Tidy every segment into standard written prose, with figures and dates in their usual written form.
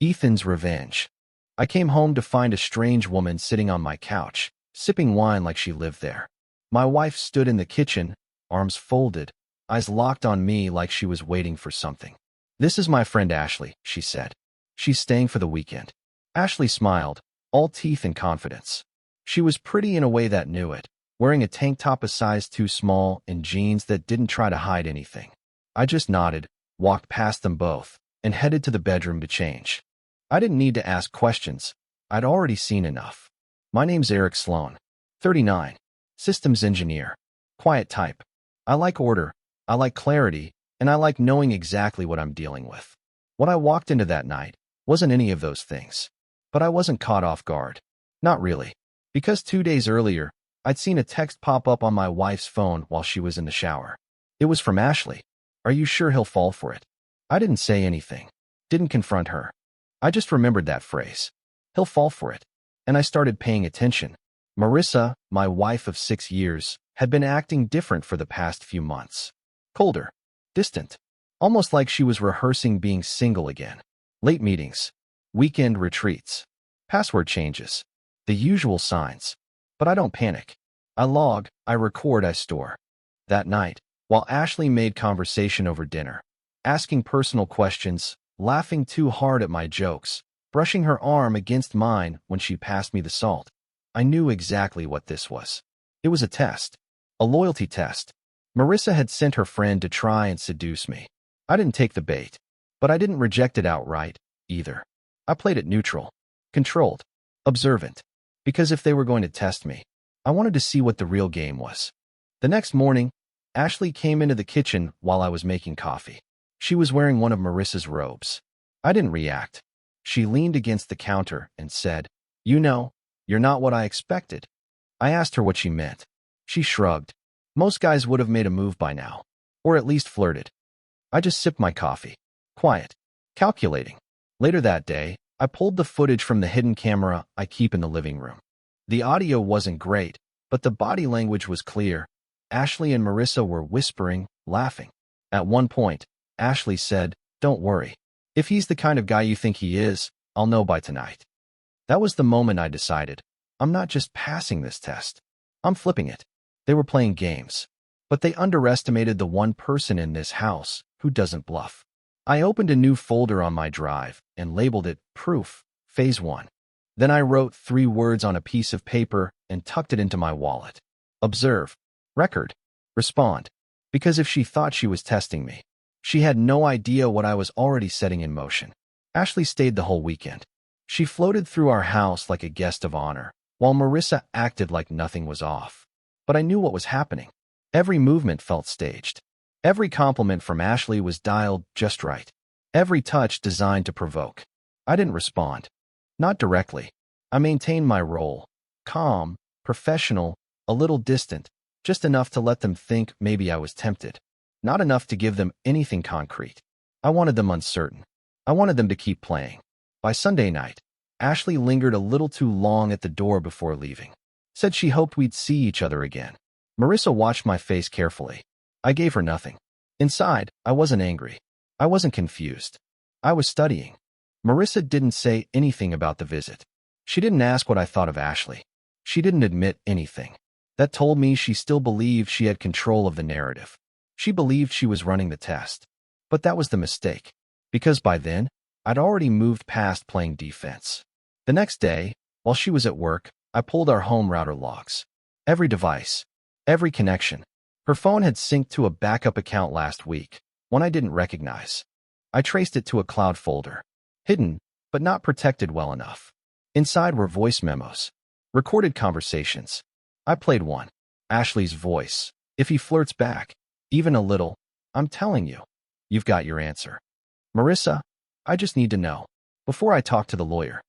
Ethan's revenge. I came home to find a strange woman sitting on my couch, sipping wine like she lived there. My wife stood in the kitchen, arms folded, eyes locked on me like she was waiting for something. "This is my friend Ashley," she said. "She's staying for the weekend." Ashley smiled, all teeth and confidence. She was pretty in a way that knew it, wearing a tank top a size too small and jeans that didn't try to hide anything. I just nodded, walked past them both, and headed to the bedroom to change. I didn't need to ask questions. I'd already seen enough. My name's Eric Sloan, 39, systems engineer, quiet type. I like order, I like clarity, and I like knowing exactly what I'm dealing with. What I walked into that night wasn't any of those things. But I wasn't caught off guard. Not really. Because 2 days earlier, I'd seen a text pop up on my wife's phone while she was in the shower. It was from Ashley. "Are you sure he'll fall for it?" I didn't say anything. Didn't confront her. I just remembered that phrase. He'll fall for it. And I started paying attention. Marissa, my wife of 6 years, had been acting different for the past few months. Colder. Distant. Almost like she was rehearsing being single again. Late meetings. Weekend retreats. Password changes. The usual signs. But I don't panic. I log, I record, I store. That night, while Ashley made conversation over dinner, asking personal questions, laughing too hard at my jokes, brushing her arm against mine when she passed me the salt, I knew exactly what this was. It was a test. A loyalty test. Marissa had sent her friend to try and seduce me. I didn't take the bait, but I didn't reject it outright, either. I played it neutral, controlled, observant, because if they were going to test me, I wanted to see what the real game was. The next morning, Ashley came into the kitchen while I was making coffee. She was wearing one of Marissa's robes. I didn't react. She leaned against the counter and said, "You know, you're not what I expected." I asked her what she meant. She shrugged. Most guys would have made a move by now, or at least flirted. I just sipped my coffee. Quiet. Calculating. Later that day, I pulled the footage from the hidden camera I keep in the living room. The audio wasn't great, but the body language was clear. Ashley and Marissa were whispering, laughing. At one point, Ashley said, "Don't worry. If he's the kind of guy you think he is, I'll know by tonight." That was the moment I decided, I'm not just passing this test. I'm flipping it. They were playing games, but they underestimated the one person in this house who doesn't bluff. I opened a new folder on my drive and labeled it Proof, Phase 1. Then I wrote 3 words on a piece of paper and tucked it into my wallet. Observe, record, respond. Because if she thought she was testing me, she had no idea what I was already setting in motion. Ashley stayed the whole weekend. She floated through our house like a guest of honor, while Marissa acted like nothing was off. But I knew what was happening. Every movement felt staged. Every compliment from Ashley was dialed just right. Every touch designed to provoke. I didn't respond. Not directly. I maintained my role. Calm, professional, a little distant, just enough to let them think maybe I was tempted. Not enough to give them anything concrete. I wanted them uncertain. I wanted them to keep playing. By Sunday night, Ashley lingered a little too long at the door before leaving. Said she hoped we'd see each other again. Marissa watched my face carefully. I gave her nothing. Inside, I wasn't angry. I wasn't confused. I was studying. Marissa didn't say anything about the visit. She didn't ask what I thought of Ashley. She didn't admit anything. That told me she still believed she had control of the narrative. She believed she was running the test. But that was the mistake. Because by then, I'd already moved past playing defense. The next day, while she was at work, I pulled our home router logs. Every device, every connection. Her phone had synced to a backup account last week, one I didn't recognize. I traced it to a cloud folder. Hidden, but not protected well enough. Inside were voice memos. Recorded conversations. I played one. Ashley's voice. "If he flirts back, even a little, I'm telling you, you've got your answer. Marissa, I just need to know, before I talk to the lawyer."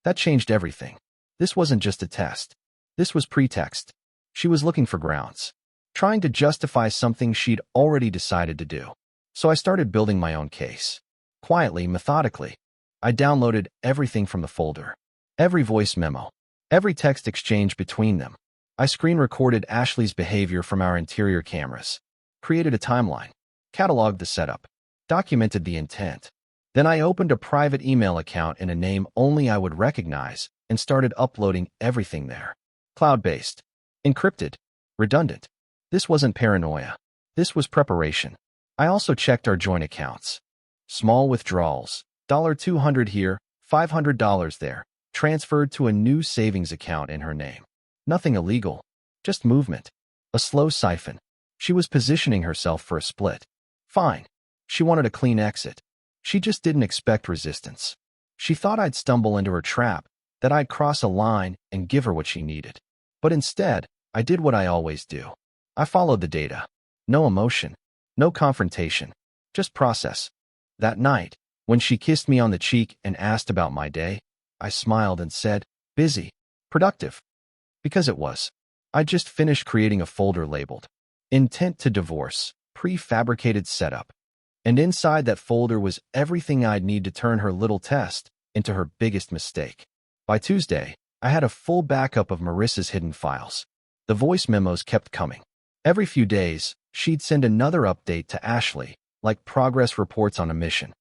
That changed everything. This wasn't just a test. This was pretext. She was looking for grounds. Trying to justify something she'd already decided to do. So I started building my own case. Quietly, methodically. I downloaded everything from the folder. Every voice memo. Every text exchange between them. I screen recorded Ashley's behavior from our interior cameras. Created a timeline. Cataloged the setup. Documented the intent. Then I opened a private email account in a name only I would recognize and started uploading everything there. Cloud-based, encrypted, redundant. This wasn't paranoia. This was preparation. I also checked our joint accounts. Small withdrawals, $200 here, $500 there, transferred to a new savings account in her name. Nothing illegal, just movement. A slow siphon. She was positioning herself for a split. Fine. She wanted a clean exit. She just didn't expect resistance. She thought I'd stumble into her trap, that I'd cross a line and give her what she needed. But instead, I did what I always do. I followed the data. No emotion, no confrontation, just process. That night, when she kissed me on the cheek and asked about my day, I smiled and said, busy, productive. Because it was. I just finished creating a folder labeled Intent to Divorce, Prefabricated Setup. And inside that folder was everything I'd need to turn her little test into her biggest mistake. By Tuesday, I had a full backup of Marissa's hidden files. The voice memos kept coming. Every few days, she'd send another update to Ashley, like progress reports on a mission.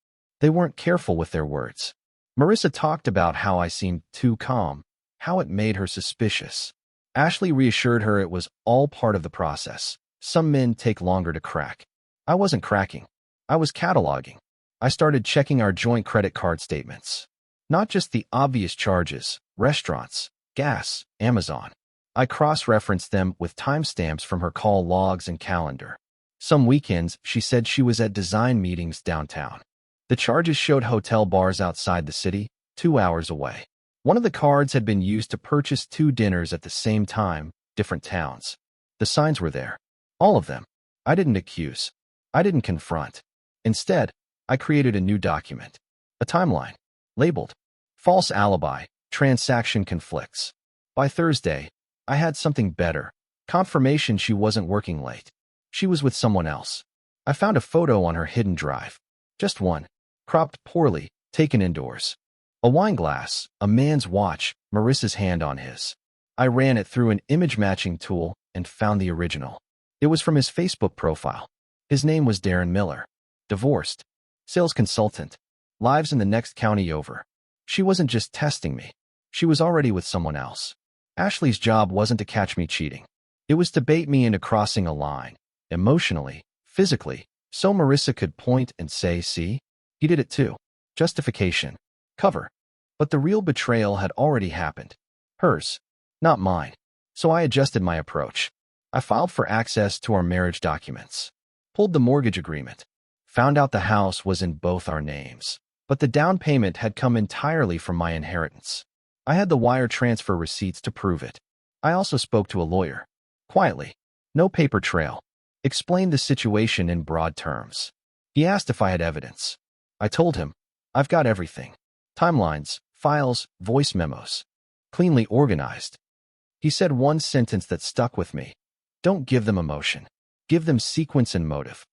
They weren't careful with their words. Marissa talked about how I seemed too calm, how it made her suspicious. Ashley reassured her it was all part of the process. Some men take longer to crack. I wasn't cracking. I was cataloging. I started checking our joint credit card statements. Not just the obvious charges, restaurants, gas, Amazon. I cross-referenced them with timestamps from her call logs and calendar. Some weekends, she said she was at design meetings downtown. The charges showed hotel bars outside the city, 2 hours away. One of the cards had been used to purchase 2 dinners at the same time, different towns. The signs were there. All of them. I didn't accuse. I didn't confront. Instead, I created a new document. A timeline. Labeled False Alibi, Transaction Conflicts. By Thursday, I had something better. Confirmation she wasn't working late. She was with someone else. I found a photo on her hidden drive. Just one. Cropped poorly, taken indoors. A wine glass, a man's watch, Marissa's hand on his. I ran it through an image-matching tool and found the original. It was from his Facebook profile. His name was Darren Miller. Divorced. Sales consultant. Lives in the next county over. She wasn't just testing me. She was already with someone else. Ashley's job wasn't to catch me cheating. It was to bait me into crossing a line, emotionally, physically, so Marissa could point and say, see, he did it too. Justification. Cover. But the real betrayal had already happened. Hers. Not mine. So I adjusted my approach. I filed for access to our marriage documents. Pulled the mortgage agreement. Found out the house was in both our names. But the down payment had come entirely from my inheritance. I had the wire transfer receipts to prove it. I also spoke to a lawyer. Quietly. No paper trail. Explained the situation in broad terms. He asked if I had evidence. I told him, I've got everything. Timelines, files, voice memos. Cleanly organized. He said one sentence that stuck with me. Don't give them emotion. Give them sequence and motive.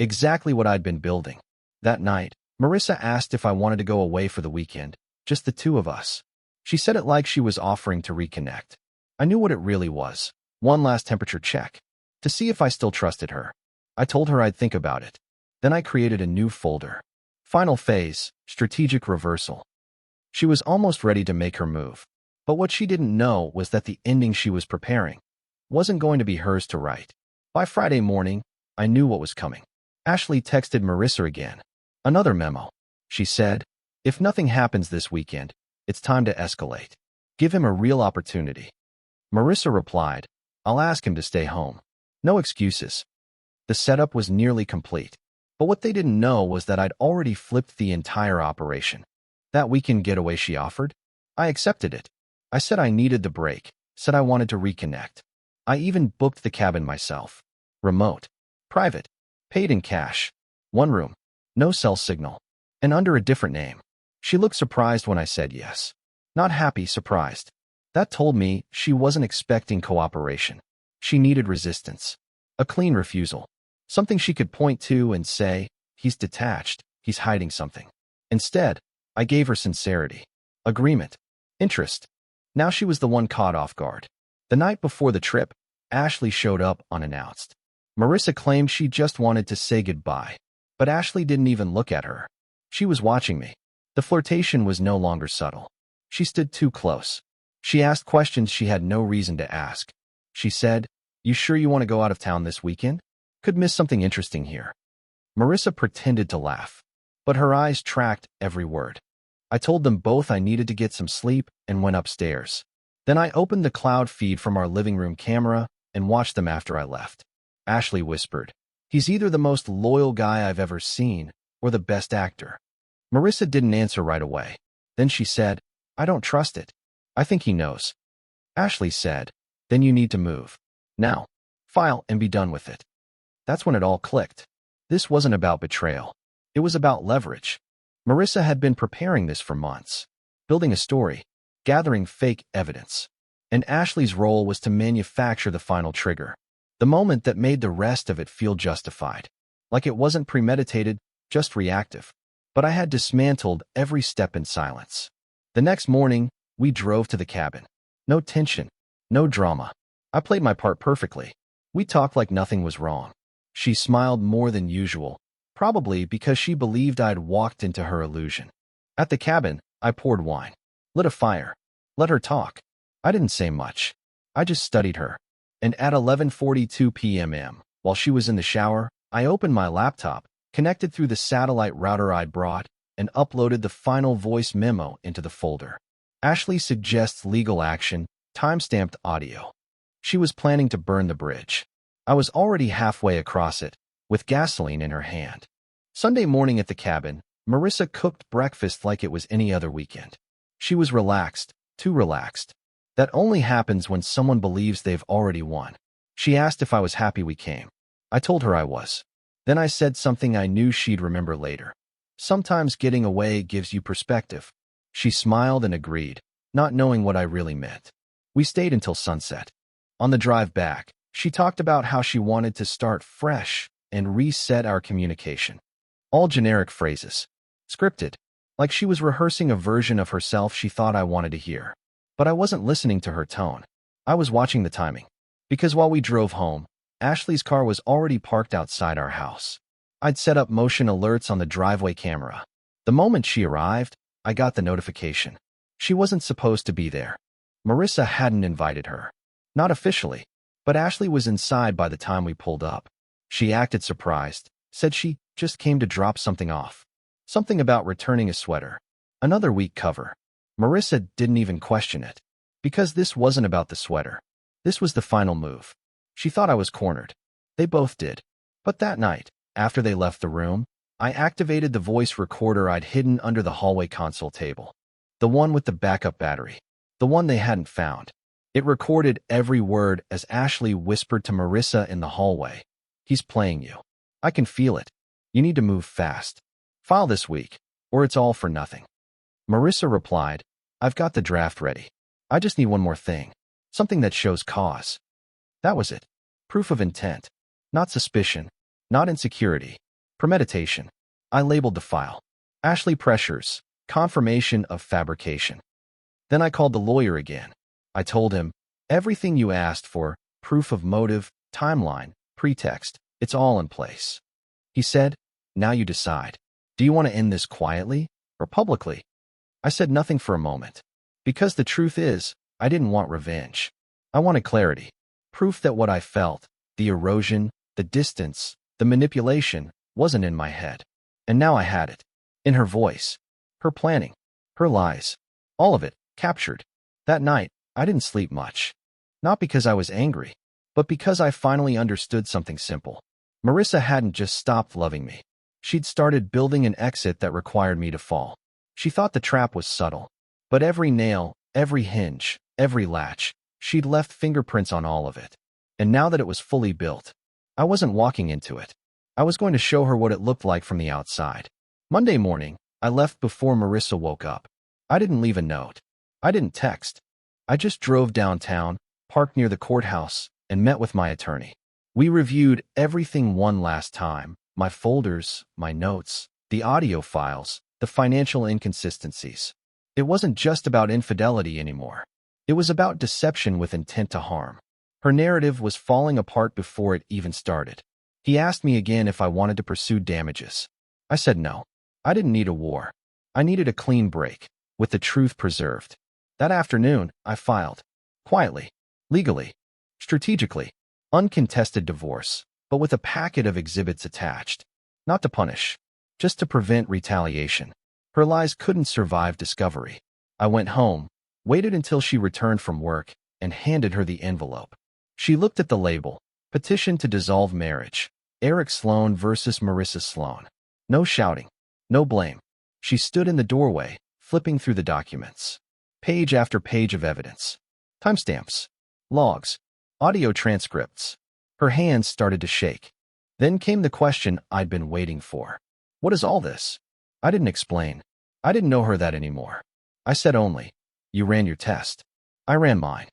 Exactly what I'd been building. That night, Marissa asked if I wanted to go away for the weekend, just the 2 of us. She said it like she was offering to reconnect. I knew what it really was. One last temperature check. To see if I still trusted her. I told her I'd think about it. Then I created a new folder. Final phase, strategic reversal. She was almost ready to make her move. But what she didn't know was that the ending she was preparing wasn't going to be hers to write. By Friday morning, I knew what was coming. Ashley texted Marissa again. Another memo. She said, if nothing happens this weekend, it's time to escalate. Give him a real opportunity. Marissa replied, I'll ask him to stay home. No excuses. The setup was nearly complete. But what they didn't know was that I'd already flipped the entire operation. That weekend getaway she offered? I accepted it. I said I needed the break, said I wanted to reconnect. I even booked the cabin myself. Remote. Private. Paid in cash. 1 room. No cell signal. And under a different name. She looked surprised when I said yes. Not happy, surprised. That told me she wasn't expecting cooperation. She needed resistance. A clean refusal. Something she could point to and say, he's detached, he's hiding something. Instead, I gave her sincerity. Agreement. Interest. Now she was the one caught off guard. The night before the trip, Ashley showed up unannounced. Marissa claimed she just wanted to say goodbye. But Ashley didn't even look at her. She was watching me. The flirtation was no longer subtle. She stood too close. She asked questions she had no reason to ask. She said, "You sure you want to go out of town this weekend? Could miss something interesting here." Marissa pretended to laugh, but her eyes tracked every word. I told them both I needed to get some sleep and went upstairs. Then I opened the cloud feed from our living room camera and watched them after I left. Ashley whispered, "He's either the most loyal guy I've ever seen or the best actor." Marissa didn't answer right away. Then she said, "I don't trust it. I think he knows." Ashley said, "Then you need to move. Now. File and be done with it." That's when it all clicked. This wasn't about betrayal. It was about leverage. Marissa had been preparing this for months, building a story, gathering fake evidence. And Ashley's role was to manufacture the final trigger, the moment that made the rest of it feel justified. Like it wasn't premeditated, just reactive. But I had dismantled every step in silence. The next morning, we drove to the cabin. No tension, no drama. I played my part perfectly. We talked like nothing was wrong. She smiled more than usual, probably because she believed I'd walked into her illusion. At the cabin, I poured wine, lit a fire, let her talk. I didn't say much. I just studied her. And at 11:42 p.m., while she was in the shower, I opened my laptop, connected through the satellite router I'd brought, and uploaded the final voice memo into the folder. Ashley suggests legal action, timestamped audio. She was planning to burn the bridge. I was already halfway across it, with gasoline in her hand. Sunday morning at the cabin, Marissa cooked breakfast like it was any other weekend. She was relaxed, too relaxed. That only happens when someone believes they've already won. She asked if I was happy we came. I told her I was. Then I said something I knew she'd remember later. Sometimes getting away gives you perspective. She smiled and agreed, not knowing what I really meant. We stayed until sunset. On the drive back, she talked about how she wanted to start fresh and reset our communication. All generic phrases. Scripted. Like she was rehearsing a version of herself she thought I wanted to hear. But I wasn't listening to her tone. I was watching the timing. Because while we drove home, Ashley's car was already parked outside our house. I'd set up motion alerts on the driveway camera. The moment she arrived, I got the notification. She wasn't supposed to be there. Marissa hadn't invited her. Not officially, but Ashley was inside by the time we pulled up. She acted surprised, said she just came to drop something off. Something about returning a sweater. Another week cover. Marissa didn't even question it. Because this wasn't about the sweater. This was the final move. She thought I was cornered. They both did. But that night, after they left the room, I activated the voice recorder I'd hidden under the hallway console table. The one with the backup battery. The one they hadn't found. It recorded every word as Ashley whispered to Marissa in the hallway. "He's playing you. I can feel it. You need to move fast. File this week, or it's all for nothing." Marissa replied, "I've got the draft ready. I just need one more thing. Something that shows cause." That was it. Proof of intent. Not suspicion. Not insecurity. Premeditation. I labeled the file. Ashley Pressures. Confirmation of fabrication. Then I called the lawyer again. I told him, "Everything you asked for, proof of motive, timeline, pretext, it's all in place." He said, "Now you decide. Do you want to end this quietly or publicly?" I said nothing for a moment. Because the truth is, I didn't want revenge. I wanted clarity. Proof that what I felt, the erosion, the distance, the manipulation, wasn't in my head. And now I had it. In her voice. Her planning. Her lies. All of it, captured. That night, I didn't sleep much. Not because I was angry, but because I finally understood something simple. Marissa hadn't just stopped loving me. She'd started building an exit that required me to fall. She thought the trap was subtle. But every nail, every hinge, every latch, she'd left fingerprints on all of it. And now that it was fully built, I wasn't walking into it. I was going to show her what it looked like from the outside. Monday morning, I left before Marissa woke up. I didn't leave a note. I didn't text. I just drove downtown, parked near the courthouse, and met with my attorney. We reviewed everything one last time, my folders, my notes, the audio files, the financial inconsistencies. It wasn't just about infidelity anymore. It was about deception with intent to harm. Her narrative was falling apart before it even started. He asked me again if I wanted to pursue damages. I said no. I didn't need a war. I needed a clean break, with the truth preserved. That afternoon, I filed. Quietly. Legally. Strategically. Uncontested divorce, but with a packet of exhibits attached. Not to punish. Just to prevent retaliation. Her lies couldn't survive discovery. I went home, waited until she returned from work, and handed her the envelope. She looked at the label. Petition to dissolve marriage. Eric Sloan versus Marissa Sloan. No shouting. No blame. She stood in the doorway, flipping through the documents. Page after page of evidence. Timestamps. Logs. Audio transcripts. Her hands started to shake. Then came the question I'd been waiting for. What is all this? I didn't explain. I didn't know her that anymore. I said only, you ran your test. I ran mine.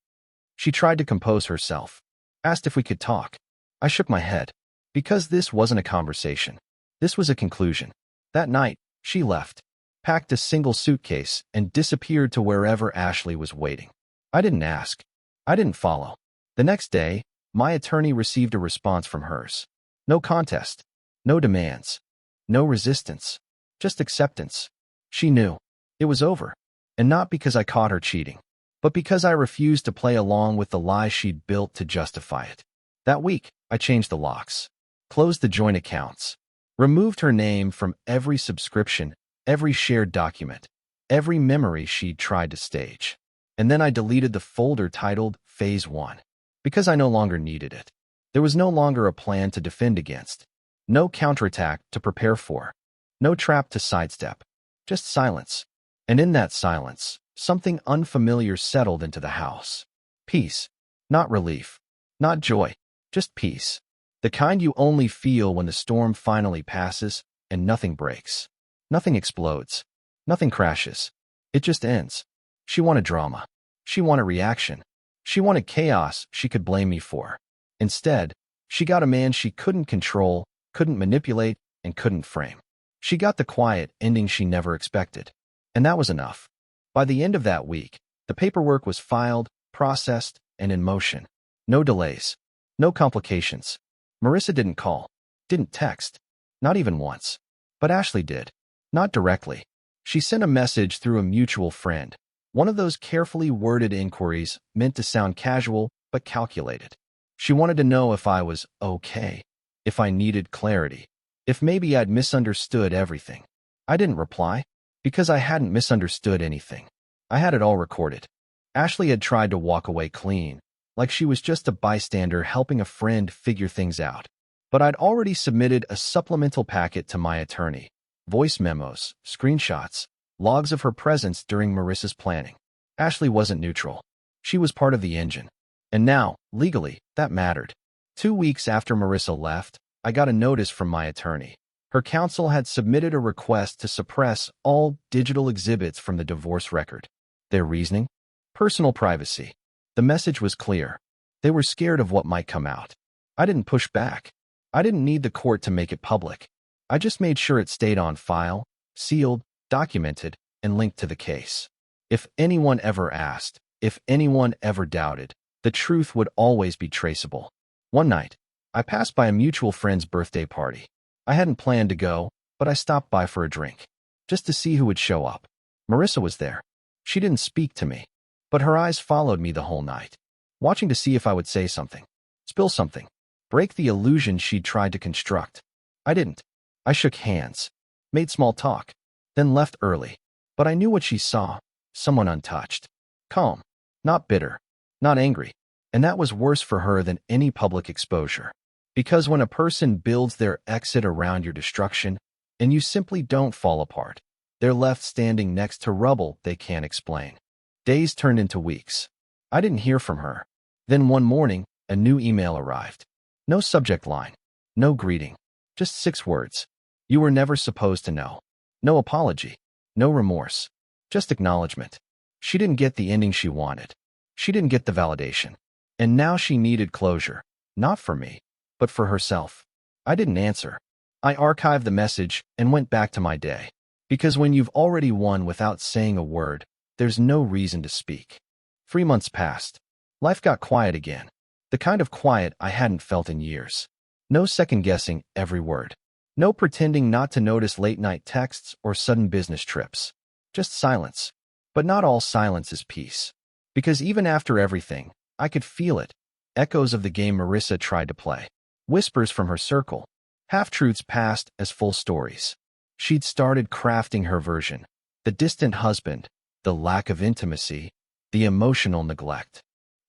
She tried to compose herself. Asked if we could talk. I shook my head. Because this wasn't a conversation. This was a conclusion. That night, she left, packed a single suitcase, and disappeared to wherever Ashley was waiting. I didn't ask. I didn't follow. The next day, my attorney received a response from hers. No contest. No demands. No resistance. Just acceptance. She knew. It was over. And not because I caught her cheating, but because I refused to play along with the lie she'd built to justify it. That week, I changed the locks, closed the joint accounts, removed her name from every subscription, every shared document, every memory she'd tried to stage. And then I deleted the folder titled Phase 1, because I no longer needed it. There was no longer a plan to defend against, no counterattack to prepare for, no trap to sidestep, just silence. And in that silence, something unfamiliar settled into the house. Peace. Not relief. Not joy. Just peace. The kind you only feel when the storm finally passes and nothing breaks. Nothing explodes. Nothing crashes. It just ends. She wanted drama. She wanted reaction. She wanted chaos she could blame me for. Instead, she got a man she couldn't control, couldn't manipulate, and couldn't frame. She got the quiet ending she never expected. And that was enough. By the end of that week, the paperwork was filed, processed, and in motion. No delays. No complications. Marissa didn't call. Didn't text. Not even once. But Ashley did. Not directly. She sent a message through a mutual friend. One of those carefully worded inquiries meant to sound casual but calculated. She wanted to know if I was okay. If I needed clarity. If maybe I'd misunderstood everything. I didn't reply. Because I hadn't misunderstood anything. I had it all recorded. Ashley had tried to walk away clean, like she was just a bystander helping a friend figure things out. But I'd already submitted a supplemental packet to my attorney. Voice memos, screenshots, logs of her presence during Marissa's planning. Ashley wasn't neutral. She was part of the engine. And now, legally, that mattered. 2 weeks after Marissa left, I got a notice from my attorney. Her counsel had submitted a request to suppress all digital exhibits from the divorce record. Their reasoning? Personal privacy. The message was clear. They were scared of what might come out. I didn't push back. I didn't need the court to make it public. I just made sure it stayed on file, sealed, documented, and linked to the case. If anyone ever asked, if anyone ever doubted, the truth would always be traceable. One night, I passed by a mutual friend's birthday party. I hadn't planned to go, but I stopped by for a drink, just to see who would show up. Marissa was there. She didn't speak to me, but her eyes followed me the whole night, watching to see if I would say something, spill something, break the illusion she'd tried to construct. I didn't. I shook hands, made small talk, then left early. But I knew what she saw, someone untouched. Calm, not bitter, not angry. And that was worse for her than any public exposure. Because when a person builds their exit around your destruction, and you simply don't fall apart, they're left standing next to rubble they can't explain. Days turned into weeks. I didn't hear from her. Then one morning, a new email arrived. No subject line. No greeting. Just 6 words. You were never supposed to know. No apology. No remorse. Just acknowledgement. She didn't get the ending she wanted. She didn't get the validation. And now she needed closure. Not for me, but for herself. I didn't answer. I archived the message and went back to my day. Because when you've already won without saying a word, there's no reason to speak. 3 months passed. Life got quiet again. The kind of quiet I hadn't felt in years. No second-guessing every word. No pretending not to notice late-night texts or sudden business trips. Just silence. But not all silence is peace. Because even after everything, I could feel it. Echoes of the game Marissa tried to play. Whispers from her circle. Half-truths passed as full stories. She'd started crafting her version. The distant husband, the lack of intimacy, the emotional neglect.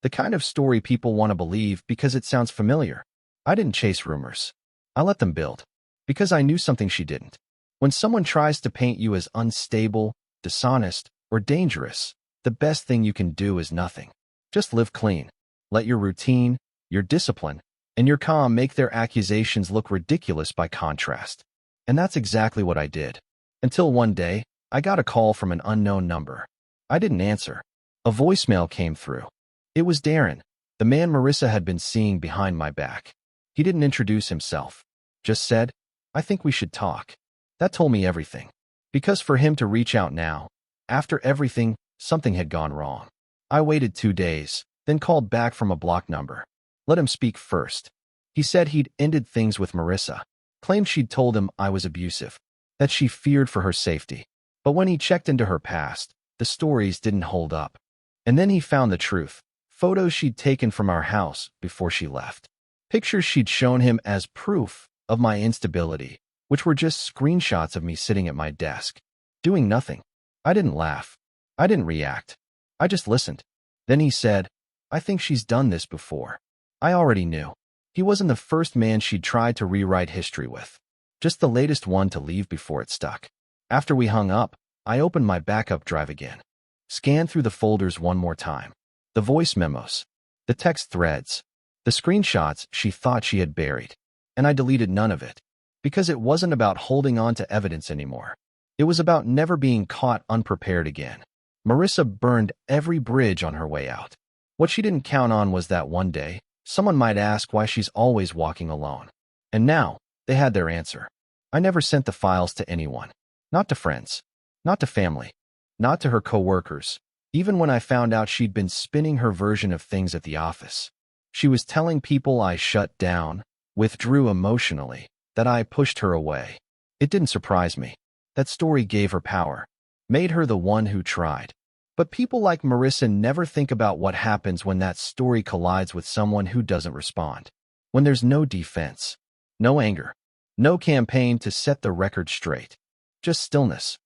The kind of story people want to believe because it sounds familiar. I didn't chase rumors. I let them build. Because I knew something she didn't. When someone tries to paint you as unstable, dishonest, or dangerous, the best thing you can do is nothing. Just live clean. Let your routine, your discipline, and your calm make their accusations look ridiculous by contrast. And that's exactly what I did. Until one day, I got a call from an unknown number. I didn't answer. A voicemail came through. It was Darren, the man Marissa had been seeing behind my back. He didn't introduce himself. Just said, "I think we should talk." That told me everything. Because for him to reach out now, after everything, something had gone wrong. I waited 2 days, then called back from a blocked number. Let him speak first. He said he'd ended things with Marissa. Claimed she'd told him I was abusive. That she feared for her safety. But when he checked into her past, the stories didn't hold up. And then he found the truth. Photos she'd taken from our house before she left. Pictures she'd shown him as proof of my instability, which were just screenshots of me sitting at my desk, doing nothing. I didn't laugh. I didn't react. I just listened. Then he said, "I think she's done this before." I already knew. He wasn't the first man she'd tried to rewrite history with. Just the latest one to leave before it stuck. After we hung up, I opened my backup drive again. Scanned through the folders one more time. The voice memos. The text threads. The screenshots she thought she had buried. And I deleted none of it. Because it wasn't about holding on to evidence anymore. It was about never being caught unprepared again. Marissa burned every bridge on her way out. What she didn't count on was that one day, someone might ask why she's always walking alone. And now, they had their answer. I never sent the files to anyone. Not to friends. Not to family. Not to her coworkers. Even when I found out she'd been spinning her version of things at the office. She was telling people I shut down, withdrew emotionally, that I pushed her away. It didn't surprise me. That story gave her power. Made her the one who tried. But people like Marissa never think about what happens when that story collides with someone who doesn't respond. When there's no defense. No anger. No campaign to set the record straight. Just stillness.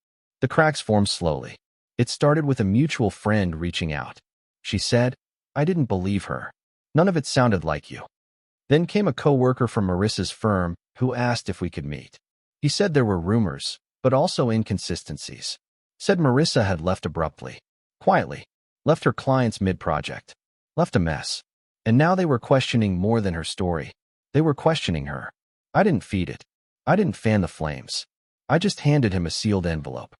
The cracks formed slowly. It started with a mutual friend reaching out. She said, "I didn't believe her. None of it sounded like you." Then came a coworker from Marissa's firm who asked if we could meet. He said there were rumors, but also inconsistencies. Said Marissa had left abruptly. Quietly. Left her clients mid-project. Left a mess. And now they were questioning more than her story. They were questioning her. I didn't feed it. I didn't fan the flames. I just handed him a sealed envelope.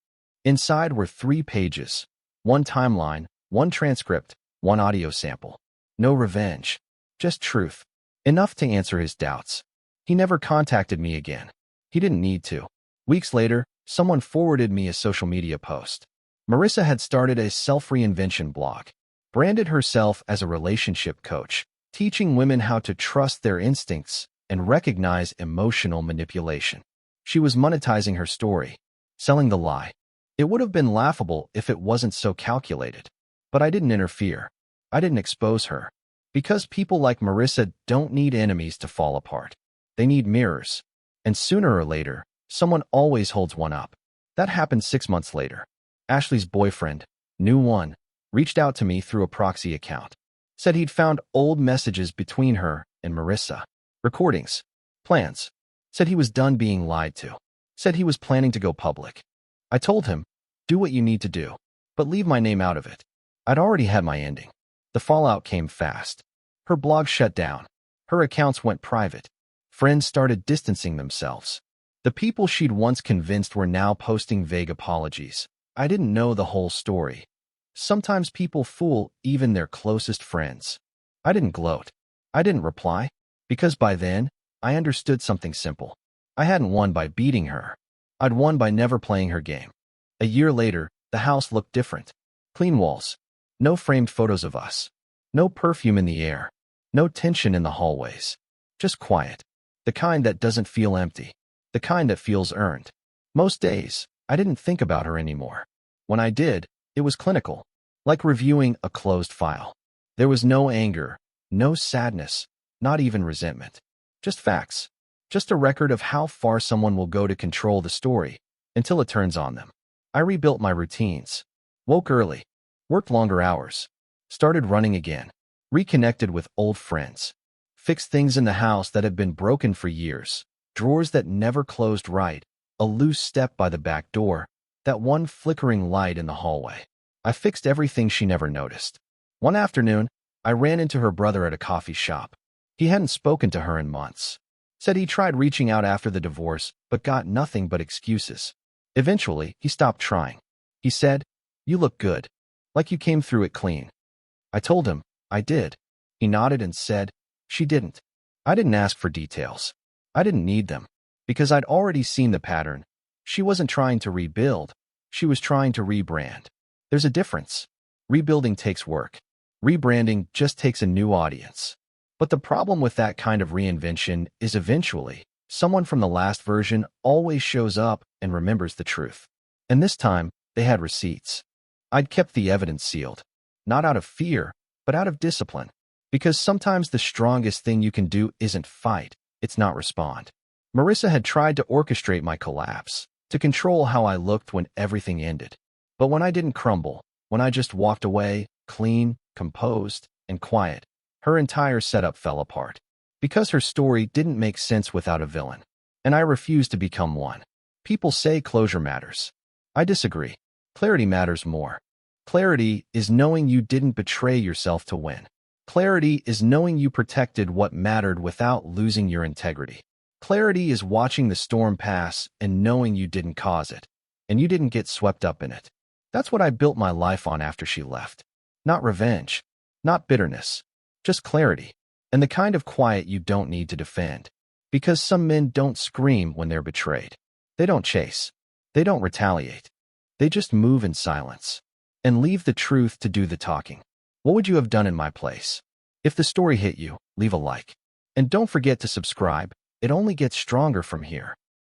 Inside were 3 pages. 1 timeline, 1 transcript, 1 audio sample. No revenge. Just truth. Enough to answer his doubts. He never contacted me again. He didn't need to. Weeks later, someone forwarded me a social media post. Marissa had started a self-reinvention blog. Branded herself as a relationship coach, teaching women how to trust their instincts and recognize emotional manipulation. She was monetizing her story. Selling the lie. It would have been laughable if it wasn't so calculated. But I didn't interfere. I didn't expose her. Because people like Marissa don't need enemies to fall apart. They need mirrors. And sooner or later, someone always holds one up. That happened 6 months later. Ashley's boyfriend, new one, reached out to me through a proxy account. Said he'd found old messages between her and Marissa. Recordings. Plans. Said he was done being lied to. Said he was planning to go public. I told him, "Do what you need to do, but leave my name out of it." I'd already had my ending. The fallout came fast. Her blog shut down. Her accounts went private. Friends started distancing themselves. The people she'd once convinced were now posting vague apologies. I didn't know the whole story. Sometimes people fool even their closest friends. I didn't gloat. I didn't reply. Because by then, I understood something simple. I hadn't won by beating her. I'd won by never playing her game. A year later, the house looked different. Clean walls. No framed photos of us. No perfume in the air. No tension in the hallways. Just quiet. The kind that doesn't feel empty. the kind that feels earned. Most days, I didn't think about her anymore. When I did, it was clinical, like reviewing a closed file. There was no anger, no sadness, not even resentment. Just facts. Just a record of how far someone will go to control the story until it turns on them. I rebuilt my routines. Woke early. Worked longer hours. Started running again. Reconnected with old friends. Fixed things in the house that had been broken for years. Drawers that never closed right. A loose step by the back door. That one flickering light in the hallway. I fixed everything she never noticed. One afternoon, I ran into her brother at a coffee shop. He hadn't spoken to her in months. Said he tried reaching out after the divorce, but got nothing but excuses. Eventually, he stopped trying. He said, "You look good. Like you came through it clean." I told him, I did. He nodded and said, "She didn't." I didn't ask for details. I didn't need them. Because I'd already seen the pattern. She wasn't trying to rebuild. She was trying to rebrand. There's a difference. Rebuilding takes work. Rebranding just takes a new audience. But the problem with that kind of reinvention is eventually, someone from the last version always shows up and remembers the truth. And this time, they had receipts. I'd kept the evidence sealed. Not out of fear, but out of discipline. Because sometimes the strongest thing you can do isn't fight, it's not respond. Marissa had tried to orchestrate my collapse, to control how I looked when everything ended. But when I didn't crumble, when I just walked away, clean, composed, and quiet, her entire setup fell apart. Because her story didn't make sense without a villain. And I refused to become one. People say closure matters. I disagree. Clarity matters more. Clarity is knowing you didn't betray yourself to win. Clarity is knowing you protected what mattered without losing your integrity. Clarity is watching the storm pass and knowing you didn't cause it, and you didn't get swept up in it. That's what I built my life on after she left. Not revenge, not bitterness, just clarity, and the kind of quiet you don't need to defend. Because some men don't scream when they're betrayed. They don't chase. They don't retaliate. They just move in silence and leave the truth to do the talking. What would you have done in my place? If the story hit you, leave a like. And don't forget to subscribe. It only gets stronger from here.